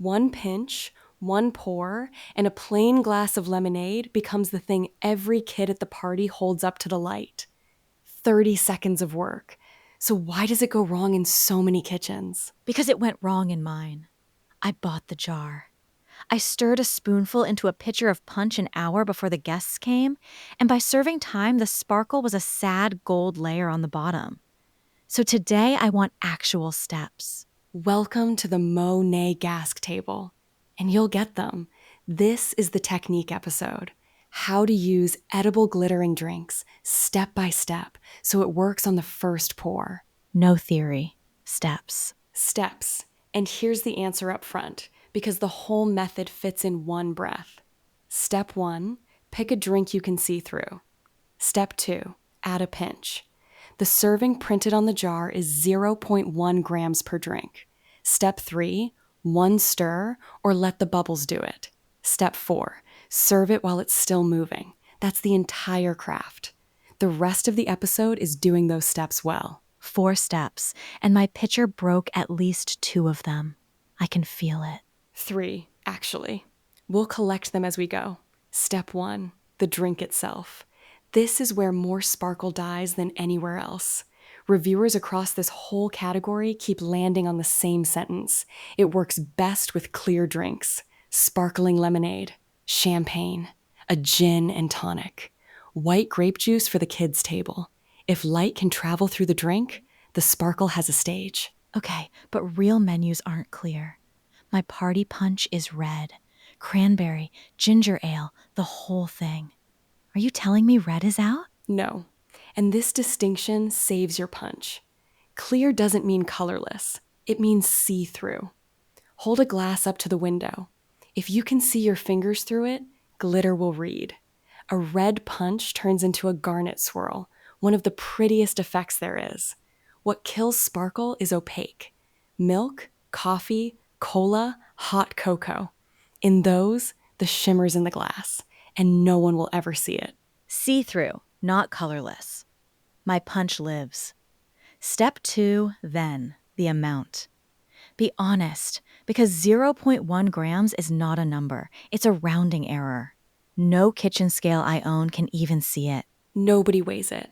One pinch, one pour, and a plain glass of lemonade becomes the thing every kid at the party holds up to the light. 30 seconds of work. So why does it go wrong in so many kitchens? Because it went wrong in mine. I bought the jar. I stirred a spoonful into a pitcher of punch an hour before the guests came, and by serving time, the sparkle was a sad gold layer on the bottom. So today, I want actual steps. Welcome to the Monet Gask table. And you'll get them. This is the technique episode. How to use edible glittering drinks step by step so it works on the first pour. No theory. Steps. Steps. And here's the answer up front, because the whole method fits in one breath. Step 1, pick a drink you can see through. Step 2, add a pinch. The serving printed on the jar is 0.1 grams per drink. Step 3, 1 stir or let the bubbles do it. Step 4, serve it while it's still moving. That's the entire craft. The rest of the episode is doing those steps well. 4 steps, and my pitcher broke at least 2 of them. I can feel it. 3, actually. We'll collect them as we go. Step 1, the drink itself. This is where more sparkle dies than anywhere else. Reviewers across this whole category keep landing on the same sentence. It works best with clear drinks, sparkling lemonade, champagne, a gin and tonic, white grape juice for the kids' table. If light can travel through the drink, the sparkle has a stage. Okay, but real menus aren't clear. My party punch is red. Cranberry, ginger ale, the whole thing. Are you telling me red is out? No. And this distinction saves your punch. Clear doesn't mean colorless. It means see-through. Hold a glass up to the window. If you can see your fingers through it, glitter will read. A red punch turns into a garnet swirl, one of the prettiest effects there is. What kills sparkle is opaque. Milk, coffee, cola, hot cocoa. In those, the shimmer's in the glass, and no one will ever see it. See-through, not colorless. My punch lives. Step 2, then, the amount. Be honest, because 0.1 grams is not a number. It's a rounding error. No kitchen scale I own can even see it. Nobody weighs it.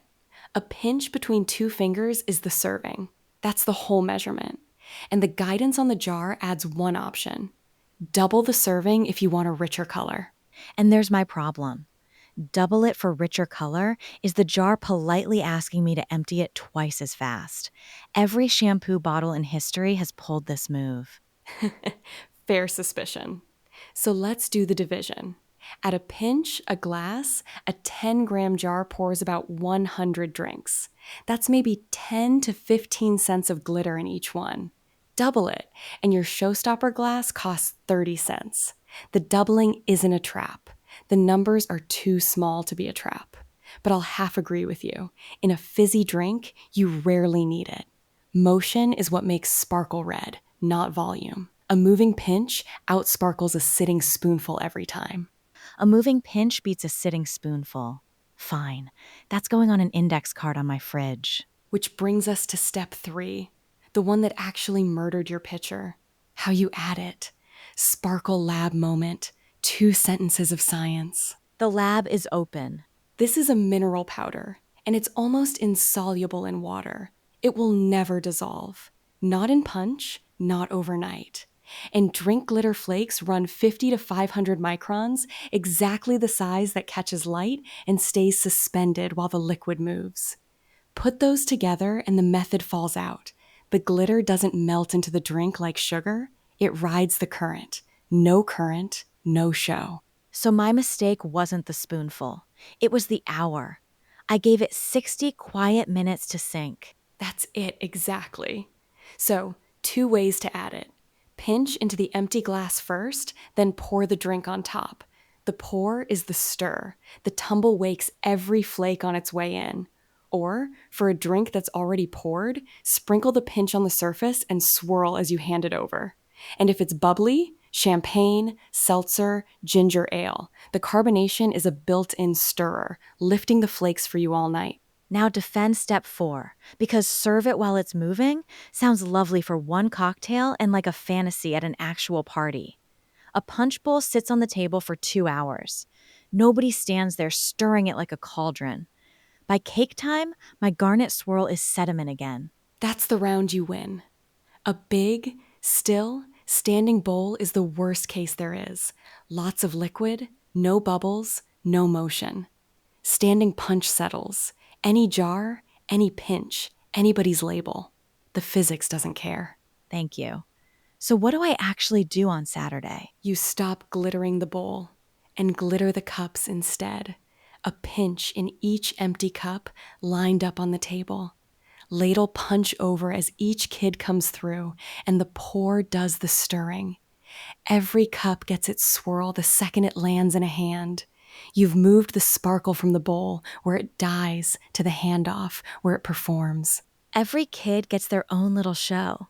A pinch between 2 fingers is the serving. That's the whole measurement. And the guidance on the jar adds one option. Double the serving if you want a richer color. And there's my problem. Double it for richer color is the jar politely asking me to empty it twice as fast. Every shampoo bottle in history has pulled this move. Fair suspicion. So let's do the division. At a pinch, a glass, a 10-gram jar pours about 100 drinks. That's maybe 10 to 15 cents of glitter in each one. Double it, and your showstopper glass costs 30 cents. The doubling isn't a trap. The numbers are too small to be a trap. But I'll half agree with you. In a fizzy drink, you rarely need it. Motion is what makes sparkle red, not volume. A moving pinch outsparkles a sitting spoonful every time. A moving pinch beats a sitting spoonful. Fine. That's going on an index card on my fridge. Which brings us to step 3, the one that actually murdered your pitcher. How you add it. Sparkle lab moment. 2 sentences of science. The lab is open. This is a mineral powder, and it's almost insoluble in water. It will never dissolve. Not in punch, not overnight. And drink glitter flakes run 50 to 500 microns, exactly the size that catches light and stays suspended while the liquid moves. Put those together and the method falls out. The glitter doesn't melt into the drink like sugar. It rides the current. No current, no show. So my mistake wasn't the spoonful. It was the hour. I gave it 60 quiet minutes to sink. That's it exactly. So, 2 ways to add it. Pinch into the empty glass first, then pour the drink on top. The pour is the stir. The tumble wakes every flake on its way in. Or, for a drink that's already poured, sprinkle the pinch on the surface and swirl as you hand it over. And if it's bubbly, champagne, seltzer, ginger ale. The carbonation is a built-in stirrer, lifting the flakes for you all night. Now defend step 4, because serve it while it's moving sounds lovely for one cocktail and like a fantasy at an actual party. A punch bowl sits on the table for 2 hours. Nobody stands there stirring it like a cauldron. By cake time, my garnet swirl is sediment again. That's the round you win. A big, still, standing bowl is the worst case there is. Lots of liquid, no bubbles, no motion. Standing punch settles. Any jar, any pinch, anybody's label. The physics doesn't care. Thank you. So what do I actually do on Saturday? You stop glittering the bowl and glitter the cups instead. A pinch in each empty cup lined up on the table. Ladle punch over as each kid comes through, and the pour does the stirring. Every cup gets its swirl the second it lands in a hand. You've moved the sparkle from the bowl, where it dies, to the handoff, where it performs. Every kid gets their own little show.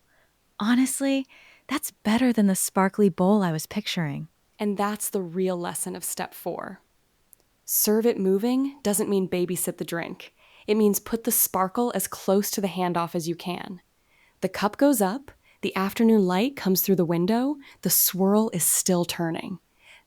Honestly, that's better than the sparkly bowl I was picturing. And that's the real lesson of step 4. Serve it moving doesn't mean babysit the drink. It means put the sparkle as close to the handoff as you can. The cup goes up, the afternoon light comes through the window, the swirl is still turning.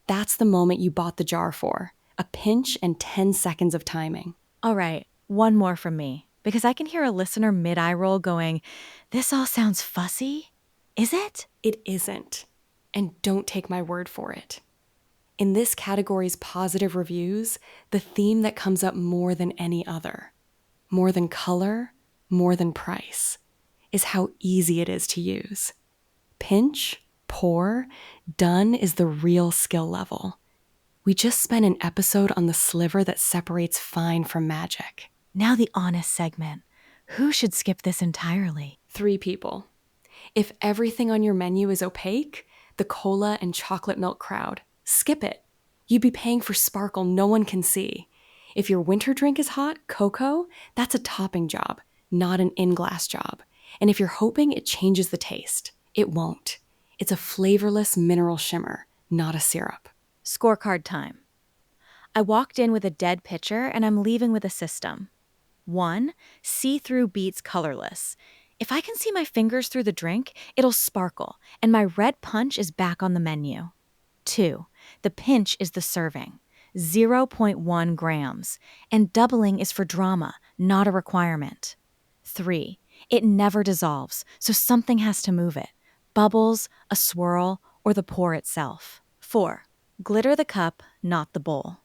That's the moment you bought the jar for. A pinch and 10 seconds of timing. All right, one more from me, because I can hear a listener mid-eye roll going, "This all sounds fussy? Is it?" It isn't. And don't take my word for it. In this category's positive reviews, the theme that comes up more than any other, more than color, more than price, is how easy it is to use. Pinch, pour, done is the real skill level. We just spent an episode on the sliver that separates fine from magic. Now the honest segment. Who should skip this entirely? 3 people. If everything on your menu is opaque, the cola and chocolate milk crowd, skip it. You'd be paying for sparkle no one can see. If your winter drink is hot, cocoa, that's a topping job, not an in-glass job. And if you're hoping it changes the taste, it won't. It's a flavorless mineral shimmer, not a syrup. Scorecard time. I walked in with a dead pitcher and I'm leaving with a system. 1, see-through beats colorless. If I can see my fingers through the drink, it'll sparkle, and my red punch is back on the menu. 2, the pinch is the serving, 0.1 grams, and doubling is for drama, not a requirement. 3, it never dissolves, so something has to move it. Bubbles, a swirl, or the pour itself. 4, glitter the cup, not the bowl.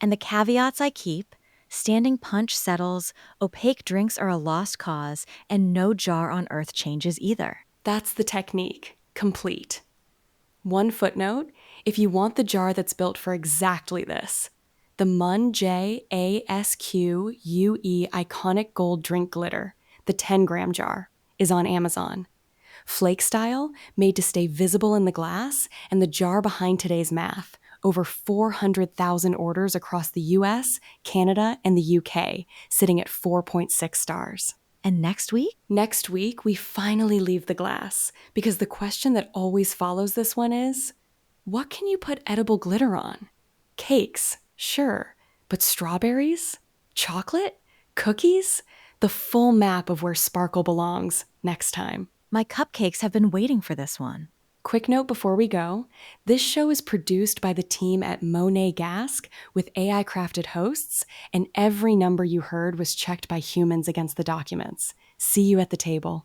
And the caveats I keep: standing punch settles, opaque drinks are a lost cause, and no jar on earth changes either. That's the technique, complete. One footnote, if you want the jar that's built for exactly this, the Mun JASQUE Iconic Gold Drink Glitter, the 10-gram jar, is on Amazon. Flake style, made to stay visible in the glass, and the jar behind today's math. Over 400,000 orders across the US, Canada, and the UK, sitting at 4.6 stars. And next week? Next week, we finally leave the glass, because the question that always follows this one is, what can you put edible glitter on? Cakes, sure, but strawberries? Chocolate? Cookies? The full map of where sparkle belongs next time. My cupcakes have been waiting for this one. Quick note before we go, this show is produced by the team at Monet Gask with AI-crafted hosts, and every number you heard was checked by humans against the documents. See you at the table.